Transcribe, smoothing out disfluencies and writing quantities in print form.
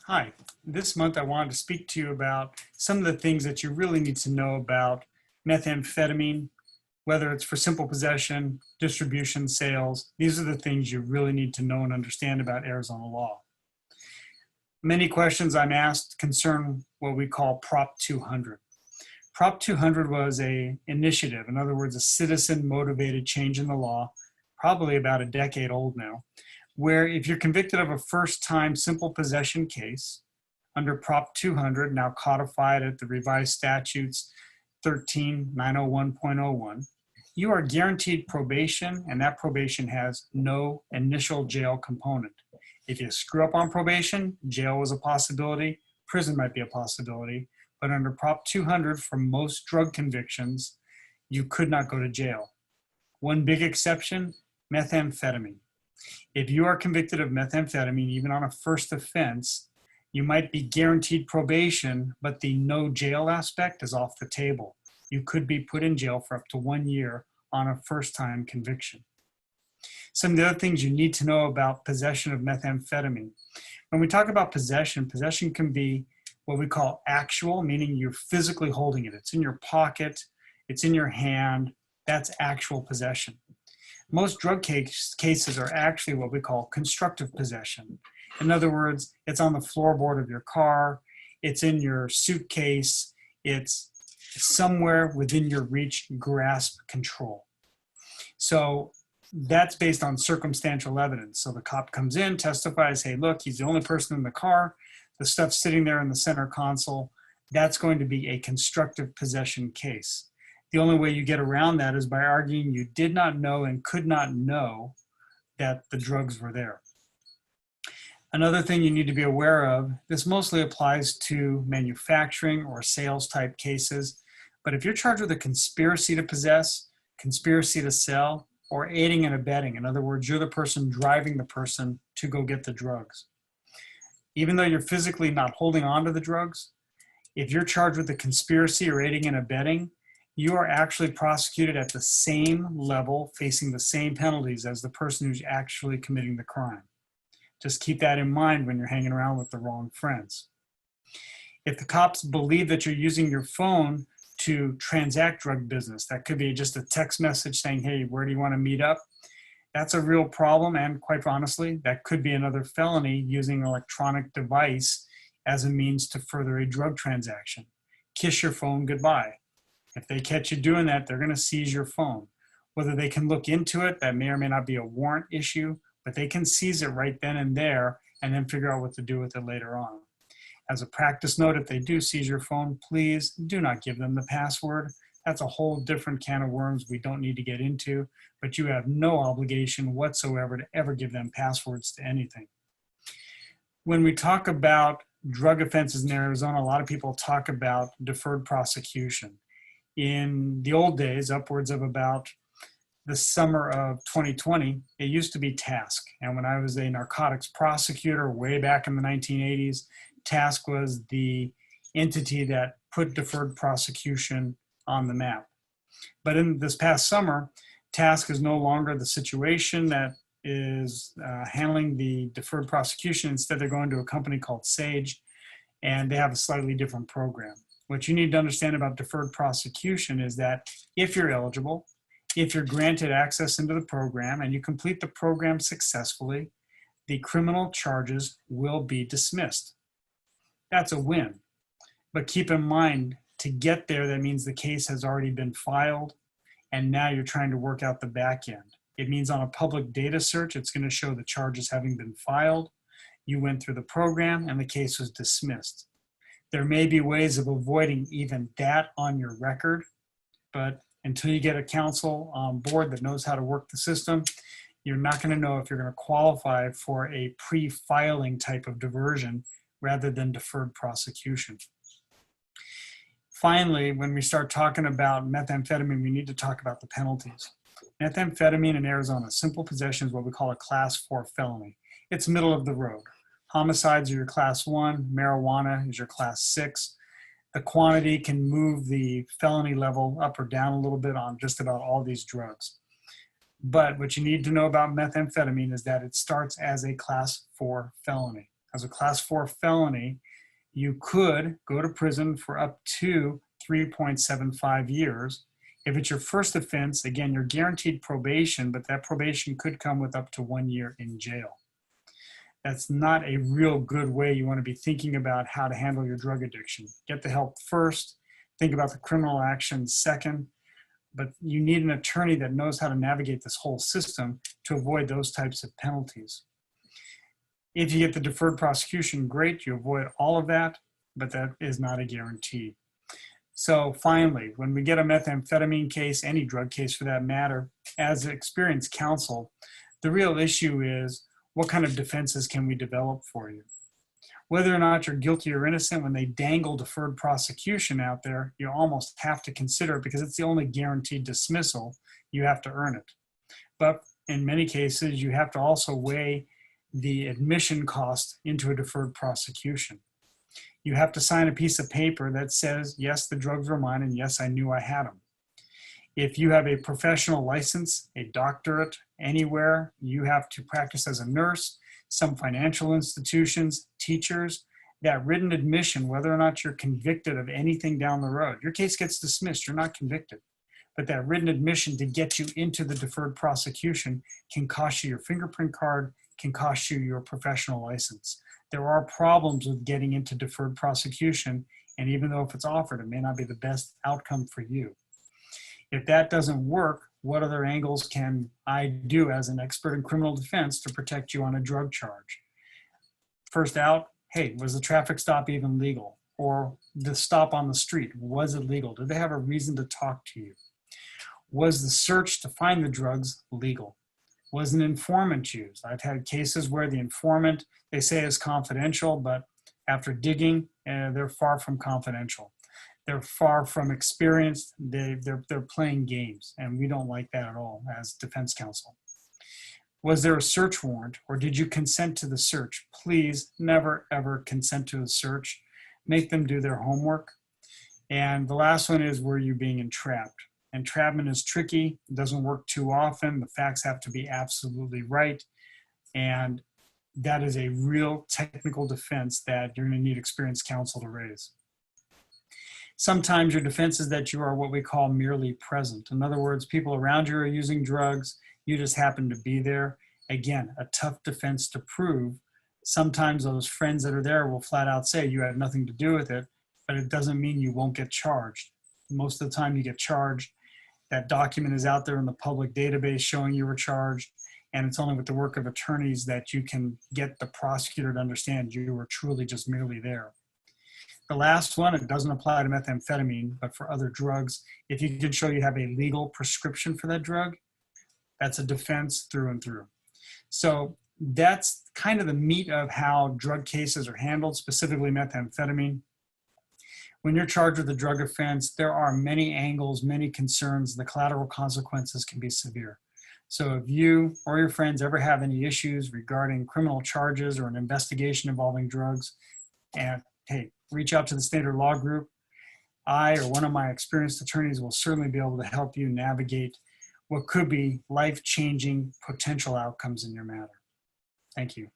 Hi, this month I wanted to speak to you about some of the things that you really need to know about methamphetamine, whether it's for simple possession, distribution, sales. These are the things you really need to know and understand about Arizona law. Many questions I'm asked concern what we call Prop 200. Prop 200 was an initiative, in other words, a citizen-motivated change in the law, probably about a decade old now, where if you're convicted of a first-time simple possession case under Prop 200, now codified at the revised statutes 13901.01, you are guaranteed probation, and that probation has no initial jail component. If you screw up on probation, jail was a possibility, prison might be a possibility, but under Prop 200 for most drug convictions, you could not go to jail. One big exception, methamphetamine. If you are convicted of methamphetamine, even on a first offense, you might be guaranteed probation, but the no jail aspect is off the table. You could be put in jail for up to 1 year on a first-time conviction. Some of the other things you need to know about possession of methamphetamine. When we talk about possession, possession can be what we call actual, meaning you're physically holding it. It's in your pocket, it's in your hand, that's actual possession. Most drug cases are actually what we call constructive possession. In other words, it's on the floorboard of your car, it's in your suitcase, it's somewhere within your reach, grasp, control. So that's based on circumstantial evidence. So the cop comes in, testifies, hey, look, he's the only person in the car, the stuff's sitting there in the center console. That's going to be a constructive possession case. The only way you get around that is by arguing you did not know and could not know that the drugs were there. Another thing you need to be aware of, this mostly applies to manufacturing or sales type cases, but if you're charged with a conspiracy to possess, conspiracy to sell, or aiding and abetting, in other words, you're the person driving the person to go get the drugs. Even though you're physically not holding on to the drugs, if you're charged with a conspiracy or aiding and abetting, you are actually prosecuted at the same level, facing the same penalties as the person who's actually committing the crime. Just keep that in mind when you're hanging around with the wrong friends. If the cops believe that you're using your phone to transact drug business, that could be just a text message saying, hey, where do you want to meet up? That's a real problem, and quite honestly, that could be another felony, using an electronic device as a means to further a drug transaction. Kiss your phone goodbye. If they catch you doing that, they're going to seize your phone. Whether they can look into it, that may or may not be a warrant issue, but they can seize it right then and there and then figure out what to do with it later on. As a practice note, if they do seize your phone, please do not give them the password. That's a whole different can of worms we don't need to get into, but you have no obligation whatsoever to ever give them passwords to anything. When we talk about drug offenses in Arizona, a lot of people talk about deferred prosecution. In the old days, upwards of about the summer of 2020, it used to be TASC. And when I was a narcotics prosecutor way back in the 1980s, TASC was the entity that put deferred prosecution on the map. But in this past summer, TASC is no longer the situation that is handling the deferred prosecution. Instead, they're going to a company called Sage, and they have a slightly different program. What you need to understand about deferred prosecution is that if you're eligible, if you're granted access into the program and you complete the program successfully, the criminal charges will be dismissed. That's a win. But keep in mind, to get there, that means the case has already been filed, and now you're trying to work out the back end. It means on a public data search, it's going to show the charges having been filed. You went through the program and the case was dismissed. There may be ways of avoiding even that on your record, but until you get a counsel on board that knows how to work the system, you're not going to know if you're going to qualify for a pre-filing type of diversion rather than deferred prosecution. Finally, when we start talking about methamphetamine, we need to talk about the penalties. Methamphetamine in Arizona, simple possession is what we call a class 4 felony. It's middle of the road. Homicides are your class 1, marijuana is your class 6. The quantity can move the felony level up or down a little bit on just about all these drugs. But what you need to know about methamphetamine is that it starts as a class 4 felony. As a class 4 felony, you could go to prison for up to 3.75 years. If it's your first offense, again, you're guaranteed probation, but that probation could come with up to 1 year in jail. That's not a real good way you want to be thinking about how to handle your drug addiction. Get the help first, think about the criminal action second, but you need an attorney that knows how to navigate this whole system to avoid those types of penalties. If you get the deferred prosecution, great, you avoid all of that, but that is not a guarantee. So finally, when we get a methamphetamine case, any drug case for that matter, as experienced counsel, the real issue is what kind of defenses can we develop for you? Whether or not you're guilty or innocent, when they dangle deferred prosecution out there, you almost have to consider it because it's the only guaranteed dismissal. You have to earn it. But in many cases, you have to also weigh the admission cost into a deferred prosecution. You have to sign a piece of paper that says, yes, the drugs were mine, and yes, I knew I had them. If you have a professional license, a doctorate, anywhere, you have to practice as a nurse, some financial institutions, teachers, that written admission, whether or not you're convicted of anything down the road. Your case gets dismissed, you're not convicted. But that written admission to get you into the deferred prosecution can cost you your fingerprint card, can cost you your professional license. There are problems with getting into deferred prosecution, and even though if it's offered, it may not be the best outcome for you. If that doesn't work, what other angles can I do as an expert in criminal defense to protect you on a drug charge? First out, hey, was the traffic stop even legal? Or the stop on the street, was it legal? Did they have a reason to talk to you? Was the search to find the drugs legal? Was an informant used? I've had cases where the informant, they say is confidential, but after digging, they're far from confidential. They're far from experienced. They're playing games, and we don't like that at all as defense counsel. Was there a search warrant, or did you consent to the search? Please never, ever consent to a search. Make them do their homework. And the last one is, were you being entrapped? Entrapment is tricky. It doesn't work too often. The facts have to be absolutely right. And that is a real technical defense that you're going to need experienced counsel to raise. Sometimes your defense is that you are what we call merely present. In other words, people around you are using drugs. You just happen to be there. Again, a tough defense to prove. Sometimes those friends that are there will flat out say you had nothing to do with it, but it doesn't mean you won't get charged. Most of the time you get charged. That document is out there in the public database showing you were charged, and it's only with the work of attorneys that you can get the prosecutor to understand you were truly just merely there. The last one, it doesn't apply to methamphetamine, but for other drugs, if you can show you have a legal prescription for that drug, that's a defense through and through. So that's kind of the meat of how drug cases are handled, specifically methamphetamine. When you're charged with a drug offense, there are many angles, many concerns. The collateral consequences can be severe. So if you or your friends ever have any issues regarding criminal charges or an investigation involving drugs, and hey, reach out to the Snader Law Group. I or one of my experienced attorneys will certainly be able to help you navigate what could be life-changing potential outcomes in your matter. Thank you.